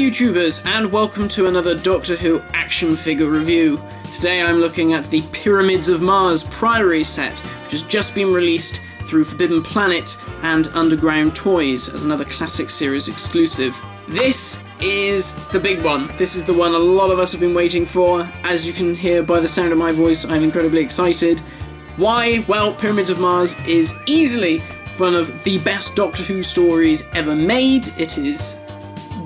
YouTubers, and welcome to another Doctor Who action figure review. Today I'm looking at the Pyramids of Mars Priory set, which has just been released through Forbidden Planet and Underground Toys as another classic series exclusive. This is the big one. This is the one a lot of us have been waiting for. As you can hear by the sound of my voice, I'm incredibly excited. Why? Well, Pyramids of Mars is easily one of the best Doctor Who stories ever made. It is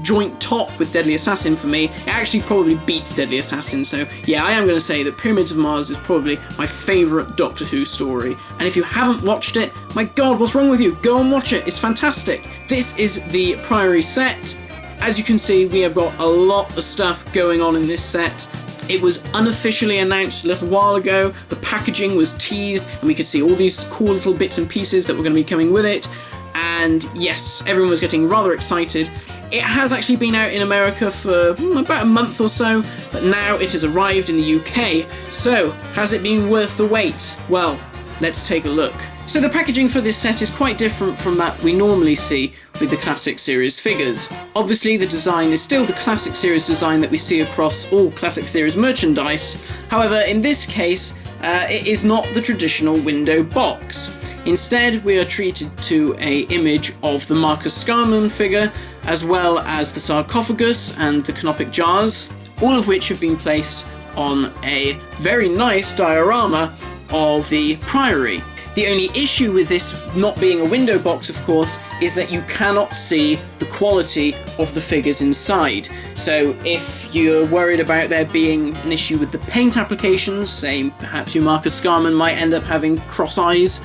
joint top with Deadly Assassin for me. It actually probably beats Deadly Assassin, so yeah, I am going to say that Pyramids of Mars is probably my favourite Doctor Who story. And if you haven't watched it, my god, what's wrong with you? Go and watch it, it's fantastic. This is the Priory set. As you can see, we have got a lot of stuff going on in this set. It was unofficially announced a little while ago, the packaging was teased, and we could see all these cool little bits and pieces that were going to be coming with it. And yes, everyone was getting rather excited. It has actually been out in America for about a month or so, but now it has arrived in the UK. So, has it been worth the wait? Well, let's take a look. So the packaging for this set is quite different from that we normally see with the Classic Series figures. Obviously the design is still the Classic Series design that we see across all Classic Series merchandise. However, in this case, it is not the traditional window box. Instead, we are treated to an image of the Marcus Scarman figure, as well as the sarcophagus and the canopic jars, all of which have been placed on a very nice diorama of the Priory. The only issue with this not being a window box, of course, is that you cannot see the quality of the figures inside. So if you're worried about there being an issue with the paint applications, say perhaps your Marcus Scarman might end up having cross eyes,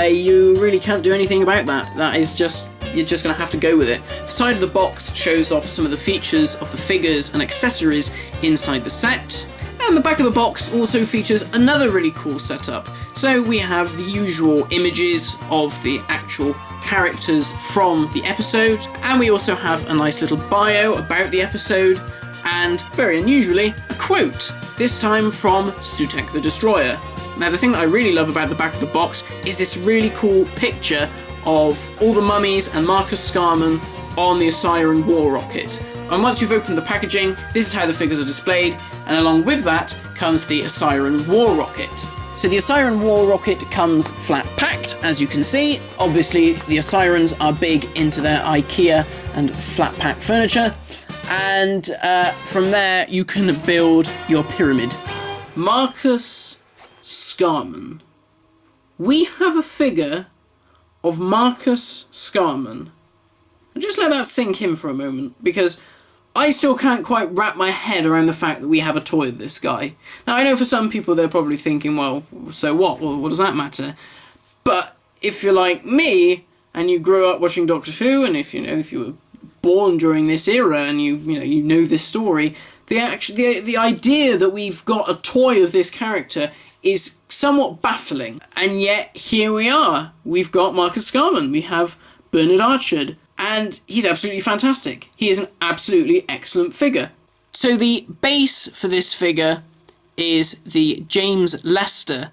you really can't do anything about that. That is just, you're just going to have to go with it. The side of the box shows off some of the features of the figures and accessories inside the set. And the back of the box also features another really cool setup. So we have the usual images of the actual characters from the episode, and we also have a nice little bio about the episode, and very unusually, a quote, this time from Sutekh the Destroyer. Now the thing that I really love about the back of the box is this really cool picture of all the mummies and Marcus Scarman on the Osiris war rocket. And once you've opened the packaging, this is how the figures are displayed, and along with that comes the Osiris war rocket. So the Osiris war rocket comes flat packed, as you can see. Obviously the Osirans are big into their IKEA and flat pack furniture, and from there you can build your pyramid. Marcus Scarman. We have a figure of Marcus Scarman. And just let that sink in for a moment, because I still can't quite wrap my head around the fact that we have a toy of this guy. Now, I know for some people they're probably thinking, well, so what? Well, what does that matter? But if you're like me, and you grew up watching Doctor Who, and if you were born during this era, and you know this story, the idea that we've got a toy of this character is somewhat baffling. And yet, here we are. We've got Marcus Scarman. We have Bernard Archard. And he's absolutely fantastic. He is an absolutely excellent figure. So the base for this figure is the James Lester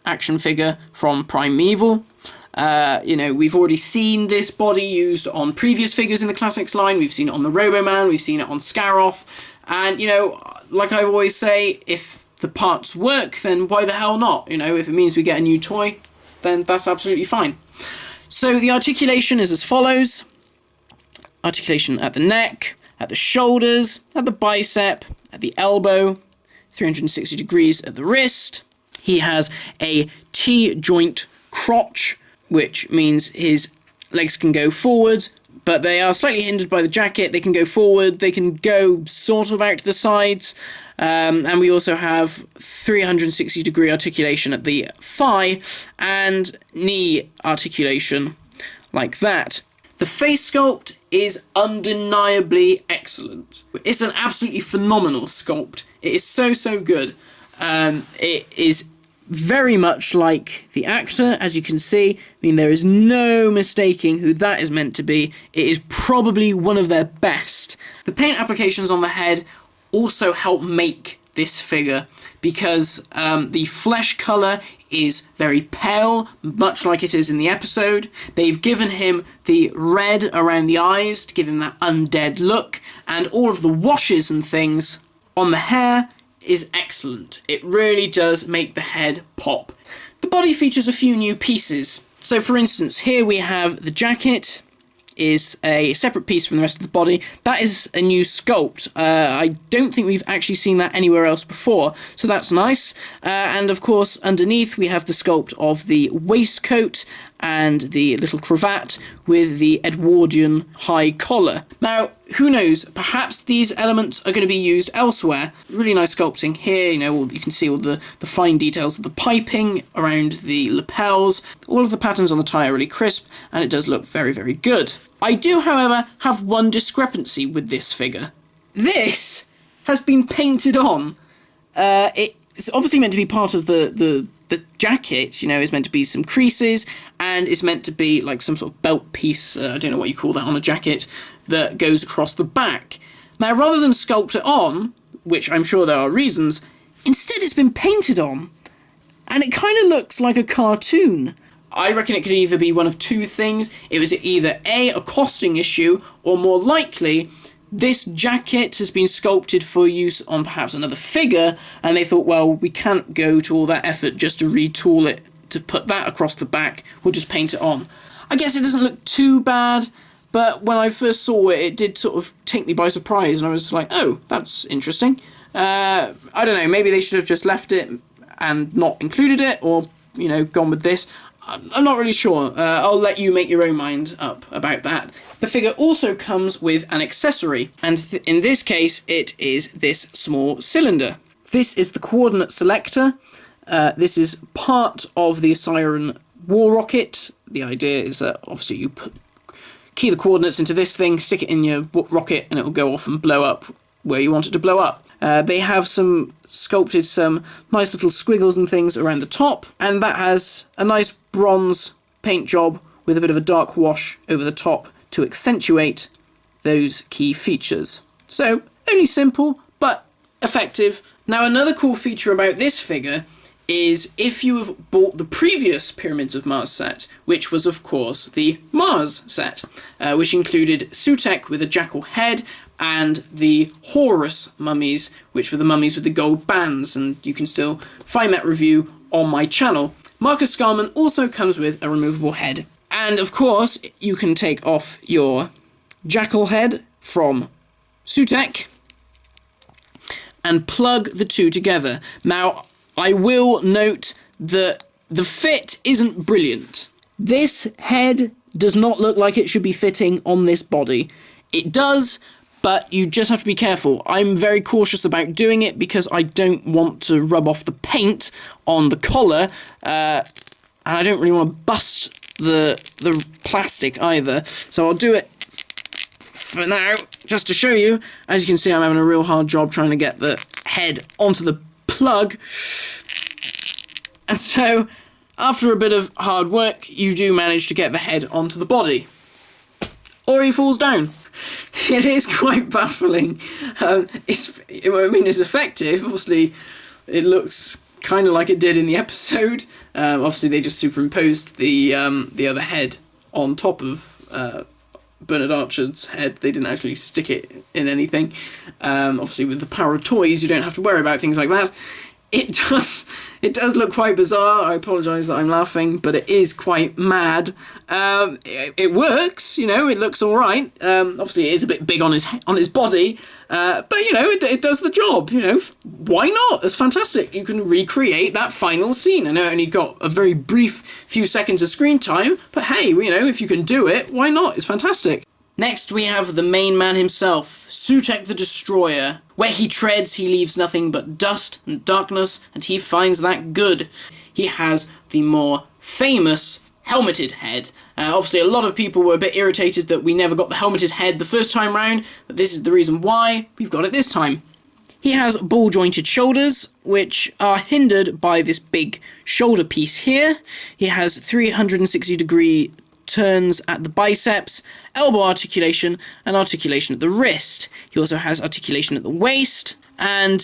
action figure from Primeval. We've already seen this body used on previous figures in the Classics line. We've seen it on the Roboman, we've seen it on Scaroth. And, like I always say, if the parts work, then why the hell not? If it means we get a new toy, then that's absolutely fine. So the articulation is as follows. Articulation at the neck, at the shoulders, at the bicep, at the elbow, 360 degrees at the wrist. He has a T-joint crotch, which means his legs can go forward, but they are slightly hindered by the jacket. They can go forward, they can go sort of out to the sides, and we also have 360 degree articulation at the thigh and knee articulation like that. The face sculpt is undeniably excellent. It's an absolutely phenomenal sculpt. It is so good. It is very much like the actor, as you can see. I mean, there is no mistaking who that is meant to be. It is probably one of their best. The paint applications on the head also help make this figure, because the flesh colour is very pale, much like it is in the episode. They've given him the red around the eyes to give him that undead look, and all of the washes and things on the hair is excellent. It really does make the head pop. The body features a few new pieces. So for instance, here we have the jacket is a separate piece from the rest of the body. That is a new sculpt. I don't think we've actually seen that anywhere else before, so that's nice. And of course, underneath we have the sculpt of the waistcoat and the little cravat with the Edwardian high collar. Now, who knows, perhaps these elements are going to be used elsewhere. Really nice sculpting here, you can see all the fine details of the piping around the lapels. All of the patterns on the tie are really crisp, and it does look very, very good. I do, however, have one discrepancy with this figure. This has been painted on. It's obviously meant to be part of the jacket, it's meant to be some creases, and it's meant to be like some sort of belt piece, I don't know what you call that on a jacket, that goes across the back. Now, rather than sculpt it on, which I'm sure there are reasons, instead it's been painted on, and it kind of looks like a cartoon. I reckon it could either be one of two things. It was either a costing issue, or more likely, this jacket has been sculpted for use on perhaps another figure, and they thought, well, we can't go to all that effort just to retool it to put that across the back, we'll just paint it on. I guess it doesn't look too bad, but when I first saw it, it did sort of take me by surprise, and I was like, oh, that's interesting. I don't know, maybe they should have just left it and not included it, or, gone with this. I'm not really sure. I'll let you make your own mind up about that. The figure also comes with an accessory, and in this case, it is this small cylinder. This is the coordinate selector. This is part of the Siren war rocket. The idea is that obviously you key the coordinates into this thing, stick it in your rocket, and it will go off and blow up where you want it to blow up. They have sculpted some nice little squiggles and things around the top, and that has a nice bronze paint job with a bit of a dark wash over the top to accentuate those key features. So, only simple, but effective. Now, another cool feature about this figure is if you have bought the previous Pyramids of Mars set, which was, of course, the Mars set, which included Sutekh with a jackal head and the Horus mummies, which were the mummies with the gold bands, and you can still find that review on my channel. Marcus Scarman also comes with a removable head. And, of course, you can take off your jackal head from Sutekh and plug the two together. Now, I will note that the fit isn't brilliant. This head does not look like it should be fitting on this body. It does, but you just have to be careful. I'm very cautious about doing it because I don't want to rub off the paint on the collar, and I don't really want to bust the plastic either. So I'll do it for now, just to show you. As you can see, I'm having a real hard job trying to get the head onto the plug. And so, after a bit of hard work, you do manage to get the head onto the body. Or he falls down. It is quite baffling. It's effective. Obviously, it looks kind of like it did in the episode. Obviously, they just superimposed the other head on top of Bernard Archer's head. They didn't actually stick it in anything. Obviously, with the power of toys, you don't have to worry about things like that. It does look quite bizarre. I apologise that I'm laughing, but it is quite mad. It works, it looks all right. Obviously, it is a bit big on his body, but it does the job. Why not? It's fantastic. You can recreate that final scene. I know it only got a very brief few seconds of screen time, but hey, if you can do it, why not? It's fantastic. Next, we have the main man himself, Sutekh the Destroyer. Where he treads, he leaves nothing but dust and darkness, and he finds that good. He has the more famous helmeted head. Obviously, a lot of people were a bit irritated that we never got the helmeted head the first time round, but this is the reason why we've got it this time. He has ball-jointed shoulders, which are hindered by this big shoulder piece here. He has 360-degree turns at the biceps, elbow articulation, and articulation at the wrist. He also has articulation at the waist, And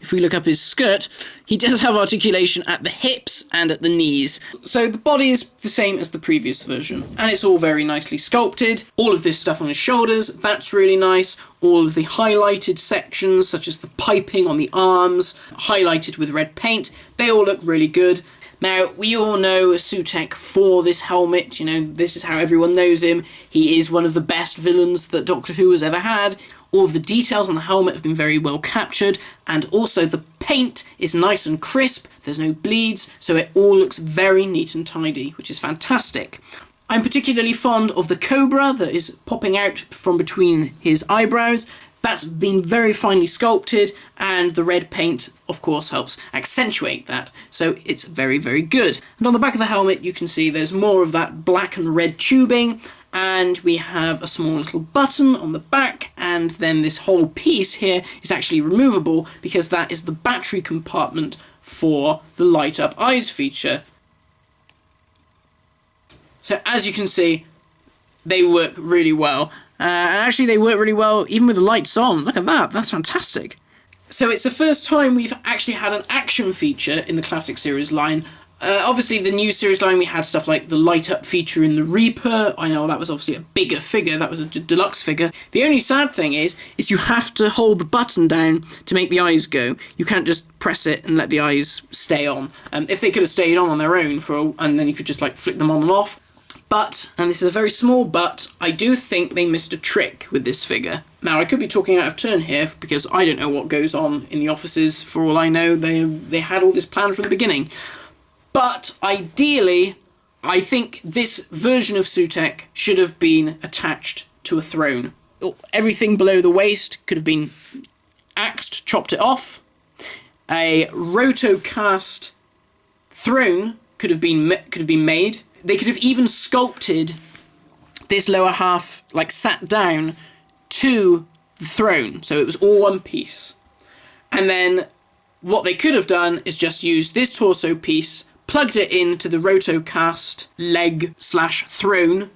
if we look up his skirt, he does have articulation at the hips and at the knees. So the body is the same as the previous version, and it's all very nicely sculpted. All of this stuff on his shoulders, that's really nice. All of the highlighted sections, such as the piping on the arms, highlighted with red paint, they all look really good. Now, we all know Sutekh for this helmet, you know, this is how everyone knows him. He is one of the best villains that Doctor Who has ever had. All of the details on the helmet have been very well captured, and also the paint is nice and crisp, there's no bleeds, so it all looks very neat and tidy, which is fantastic. I'm particularly fond of the cobra that is popping out from between his eyebrows. That's been very finely sculpted, and the red paint, of course, helps accentuate that, so it's very, very good. And on the back of the helmet, you can see there's more of that black and red tubing, and we have a small little button on the back, and then this whole piece here is actually removable, because that is the battery compartment for the light up eyes feature. So as you can see, they work really well. And actually they work really well even with the lights on. Look at that, that's fantastic. So it's the first time we've actually had an action feature in the classic series line. Obviously the new series line we had stuff like the light up feature in the Reaper. I know that was obviously a bigger figure, that was a deluxe figure. The only sad thing is you have to hold the button down to make the eyes go. You can't just press it and let the eyes stay on. If they could have stayed on their own and then you could just like flick them on and off. But, and this is a very small but, I do think they missed a trick with this figure. Now, I could be talking out of turn here, because I don't know what goes on in the offices. For all I know, they had all this planned from the beginning. But, ideally, I think this version of Sutekh should have been attached to a throne. Everything below the waist could have been axed, chopped it off. A rotocast throne could have been made. They could have even sculpted this lower half, like sat down to the throne, so it was all one piece. And then what they could have done is just use this torso piece, plugged it into the rotocast leg/throne,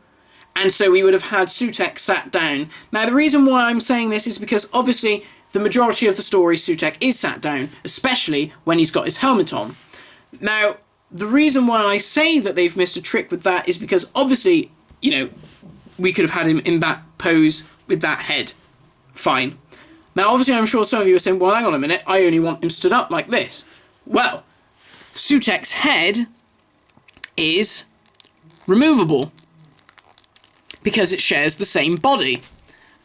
and so we would have had Sutekh sat down. Now the reason why I'm saying this is because obviously the majority of the story Sutekh is sat down, especially when he's got his helmet on. Now, the reason why I say that they've missed a trick with that is because obviously, you know, we could have had him in that pose with that head. Fine. Now, obviously, I'm sure some of you are saying, well, hang on a minute, I only want him stood up like this. Well, Sutekh's head is removable because it shares the same body,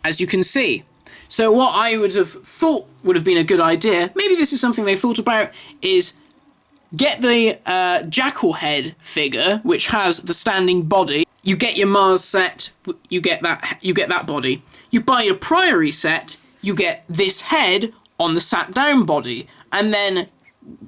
as you can see. So what I would have thought would have been a good idea, maybe this is something they thought about, is get the jackal head figure, which has the standing body. You get your Mars set, you get that body. You buy your Priory set, you get this head on the sat down body, and then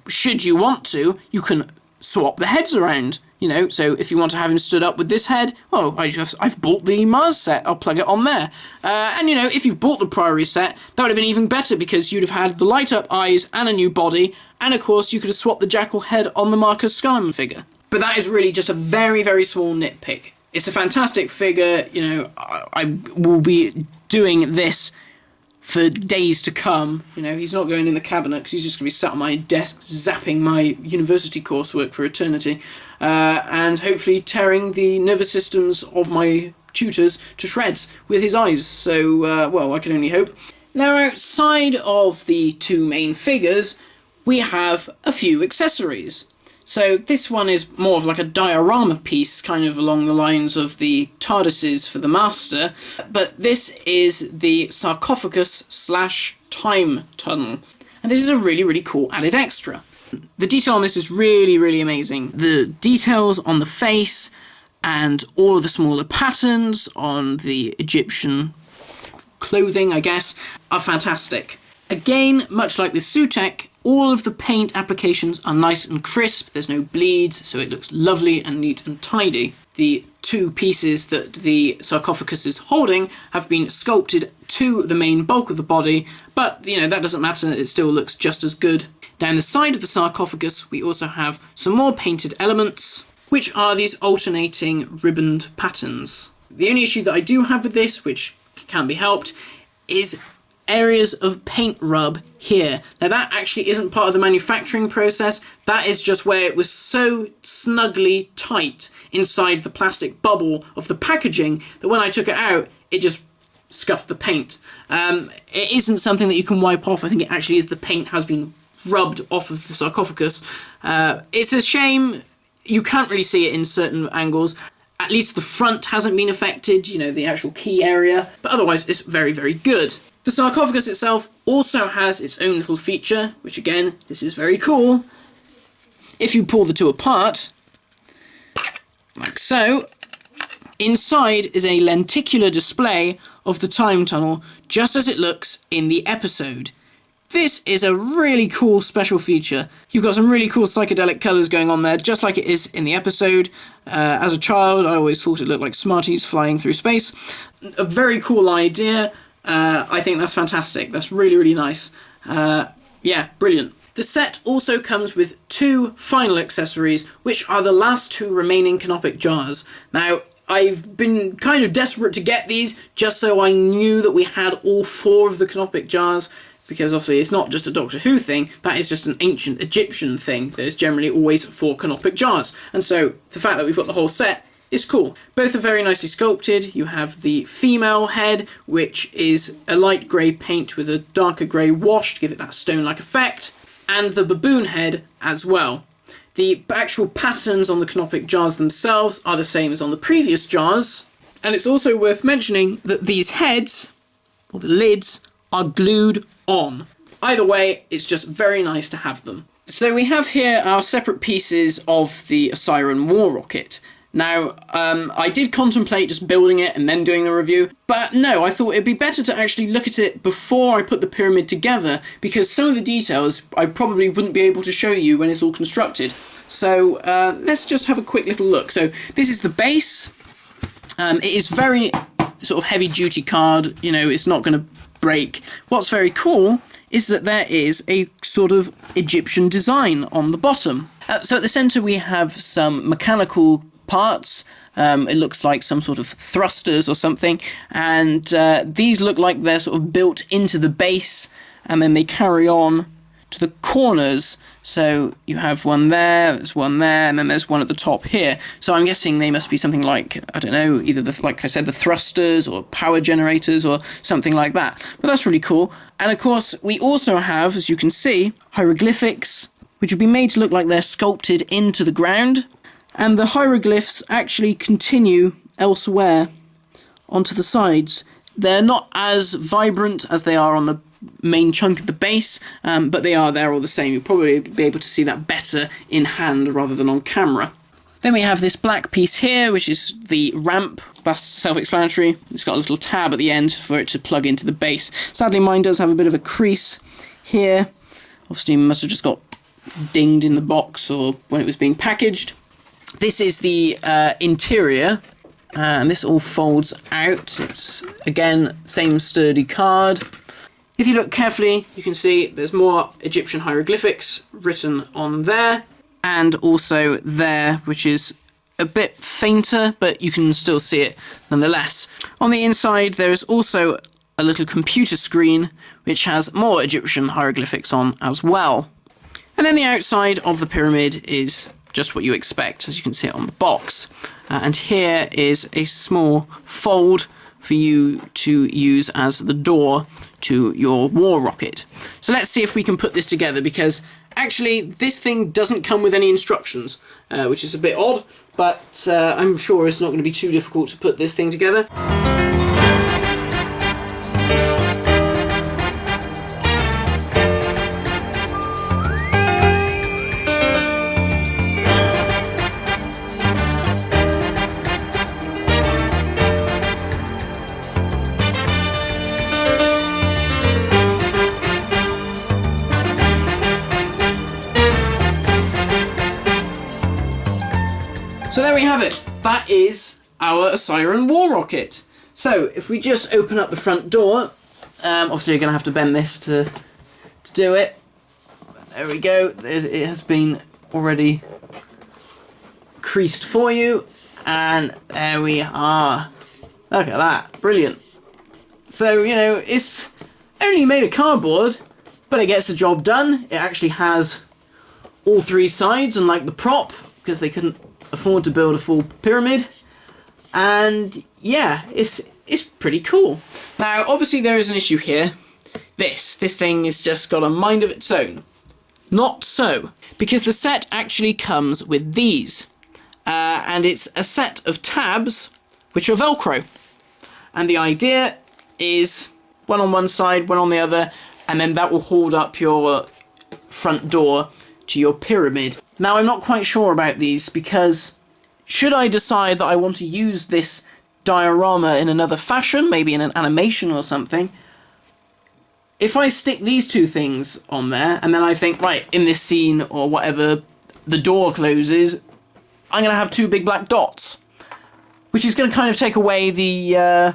should you want to, you can swap the heads around. You know, so if you want to have him stood up with this head, oh, I've bought the Mars set, I'll plug it on there. And, you know, if you've bought the Priory set, that would have been even better because you'd have had the light-up eyes and a new body, and, of course, you could have swapped the Jackal head on the Marcus Scarman figure. But that is really just a very, very small nitpick. It's a fantastic figure, you know, I will be doing this for days to come. You know, he's not going in the cabinet because he's just going to be sat on my desk zapping my university coursework for eternity, and hopefully tearing the nervous systems of my tutors to shreds with his eyes. So, well, I can only hope. Now, outside of the two main figures, we have a few accessories. So this one is more of like a diorama piece, kind of along the lines of the TARDISes for the Master, but this is the sarcophagus/time tunnel. And this is a really, really cool added extra. The detail on this is really, really amazing. The details on the face and all of the smaller patterns on the Egyptian clothing, I guess, are fantastic. Again, much like the Sutekh, all of the paint applications are nice and crisp, there's no bleeds, so it looks lovely and neat and tidy. The two pieces that the sarcophagus is holding have been sculpted to the main bulk of the body, but, you know, that doesn't matter, it still looks just as good. Down the side of the sarcophagus, we also have some more painted elements, which are these alternating ribboned patterns. The only issue that I do have with this, which can be helped, is areas of paint rub here. Now that actually isn't part of the manufacturing process, that is just where it was so snugly tight inside the plastic bubble of the packaging that when I took it out, it just scuffed the paint. It isn't something that you can wipe off. I think it actually is the paint has been rubbed off of the sarcophagus. It's a shame you can't really see it in certain angles. At least the front hasn't been affected, you know, the actual key area, but otherwise it's very, very good. The sarcophagus itself also has its own little feature, which again, this is very cool. If you pull the two apart, like so, inside is a lenticular display of the time tunnel, just as it looks in the episode. This is a really cool special feature. You've got some really cool psychedelic colours going on there, just like it is in the episode. As a child, I always thought it looked like Smarties flying through space. A very cool idea. I think that's fantastic. That's really, really nice. Yeah, brilliant. The set also comes with 2 final accessories, which are the last 2 remaining canopic jars. Now, I've been kind of desperate to get these, just so I knew that we had all 4 of the canopic jars, because obviously it's not just a Doctor Who thing, that is just an ancient Egyptian thing. There's generally always 4 canopic jars. And so the fact that we've got the whole set is cool. Both are very nicely sculpted. You have the female head, which is a light grey paint with a darker grey wash to give it that stone-like effect, and the baboon head as well. The actual patterns on the canopic jars themselves are the same as on the previous jars, and it's also worth mentioning that these heads, or the lids, are glued on. Either way, it's just very nice to have them. So we have here our separate pieces of the Siren War Rocket. Now, I did contemplate just building it and then doing the review, but no, I thought it'd be better to actually look at it before I put the pyramid together, because some of the details I probably wouldn't be able to show you when it's all constructed. So let's just have a quick little look. So this is the base. It is very sort of heavy-duty card, you know, it's not going to break. What's very cool is that there is a sort of Egyptian design on the bottom. So at the centre we have some mechanical parts. It looks like some sort of thrusters or something, and these look like they're sort of built into the base, and then they carry on to the corners. So you have one there's one there, and then there's one at the top here. So I'm guessing they must be something like, I don't know, either like I said, the thrusters or power generators or something like that. But that's really cool. And of course, we also have, as you can see, hieroglyphics, which have been made to look like they're sculpted into the ground. And the hieroglyphs actually continue elsewhere onto the sides. They're not as vibrant as they are on the main chunk of the base, but they are there all the same. You'll probably be able to see that better in hand rather than on camera. Then we have this black piece here, which is the ramp. That's self-explanatory. It's got a little tab at the end for it to plug into the base. Sadly, mine does have a bit of a crease here. Obviously, it must have just got dinged in the box or when it was being packaged. This is the interior, and this all folds out. It's, again, same sturdy card. If you look carefully, you can see there's more Egyptian hieroglyphics written on there, and also there, which is a bit fainter, but you can still see it nonetheless. On the inside, there is also a little computer screen, which has more Egyptian hieroglyphics on as well. And then the outside of the pyramid is just what you expect, as you can see it on the box. And here is a small fold for you to use as the door to your war rocket. So let's see if we can put this together, because actually this thing doesn't come with any instructions, which is a bit odd, but I'm sure it's not going to be too difficult to put this thing together. So there we have it. That is our Siren War Rocket. So if we just open up the front door, obviously you're going to have to bend this to do it. There we go. It has been already creased for you. And there we are. Look at that. Brilliant. So, you know, it's only made of cardboard, but it gets the job done. It actually has all three sides, unlike the prop, because they couldn't afford to build a full pyramid. And yeah, it's pretty cool. Now, obviously there is an issue here. This thing has just got a mind of its own. Not so, because the set actually comes with these. And it's a set of tabs, which are Velcro. And the idea is one on one side, one on the other, and then that will hold up your front door to your pyramid. Now, I'm not quite sure about these, because should I decide that I want to use this diorama in another fashion, maybe in an animation or something, if I stick these two things on there, and then I think, right, in this scene or whatever, the door closes, I'm going to have two big black dots, which is going to kind of take away the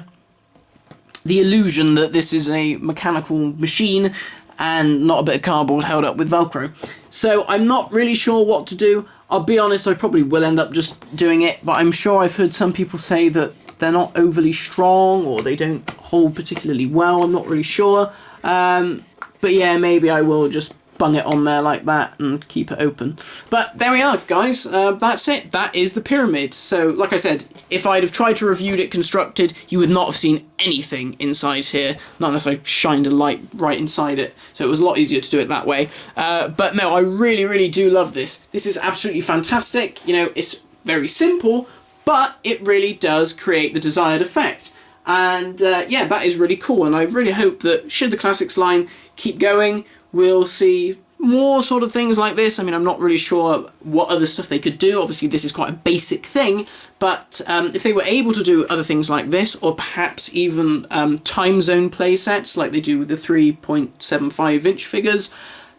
illusion that this is a mechanical machine and not a bit of cardboard held up with Velcro. So I'm not really sure what to do. I'll be honest, I probably will end up just doing it, but I'm sure I've heard some people say that they're not overly strong or they don't hold particularly well. I'm not really sure. But yeah, maybe I will just bung it on there like that and keep it open. But there we are, guys. That's it. That is the pyramid. So, like I said, if I'd have tried to review it constructed, you would not have seen anything inside here, not unless I shined a light right inside it. So it was a lot easier to do it that way. But no, I really, really do love this. This is absolutely fantastic. You know, it's very simple, but it really does create the desired effect. And yeah, that is really cool, and I really hope that should the classics line keep going, we'll see more sort of things like this. I mean, I'm not really sure what other stuff they could do. Obviously, this is quite a basic thing, but if they were able to do other things like this, or perhaps even time zone play sets like they do with the 3.75-inch figures,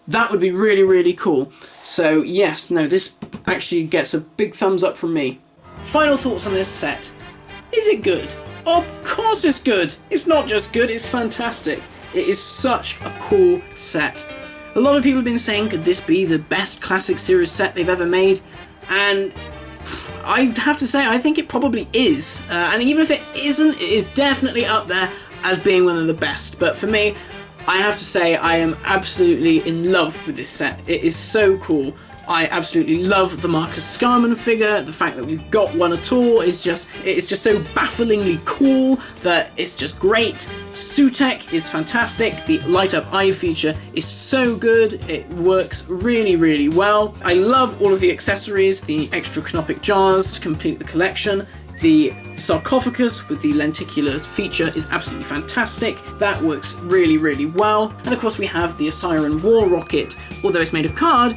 that would be really, really cool. So yes, no, this actually gets a big thumbs up from me. Final thoughts on this set. Is it good? Of course it's good! It's not just good, it's fantastic. It is such a cool set. A lot of people have been saying, could this be the best classic series set they've ever made? And I have to say, I think it probably is. And even if it isn't, it is definitely up there as being one of the best. But for me, I have to say, I am absolutely in love with this set. It is so cool. I absolutely love the Marcus Scarman figure. The fact that we've got one at all is just so bafflingly cool that it's just great. Sutekh is fantastic. The light up eye feature is so good. It works really, really well. I love all of the accessories, the extra canopic jars to complete the collection. The sarcophagus with the lenticular feature is absolutely fantastic. That works really, really well. And of course we have the Osiran War Rocket. Although it's made of card,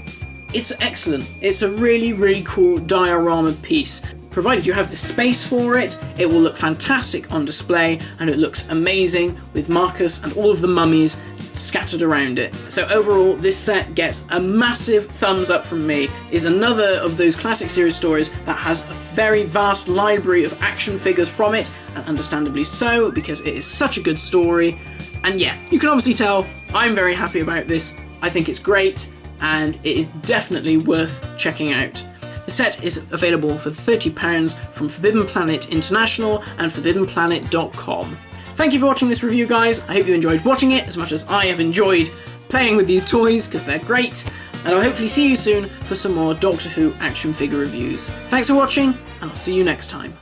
it's excellent. It's a really, really cool diorama piece. Provided you have the space for it, it will look fantastic on display, and it looks amazing with Marcus and all of the mummies scattered around it. So overall, this set gets a massive thumbs up from me. It's another of those classic series stories that has a very vast library of action figures from it, and understandably so, because it is such a good story. And yeah, you can obviously tell I'm very happy about this. I think it's great, and it is definitely worth checking out. The set is available for £30 from Forbidden Planet International and forbiddenplanet.com. Thank you for watching this review, guys. I hope you enjoyed watching it as much as I have enjoyed playing with these toys, because they're great, and I'll hopefully see you soon for some more Doctor Who action figure reviews. Thanks for watching, and I'll see you next time.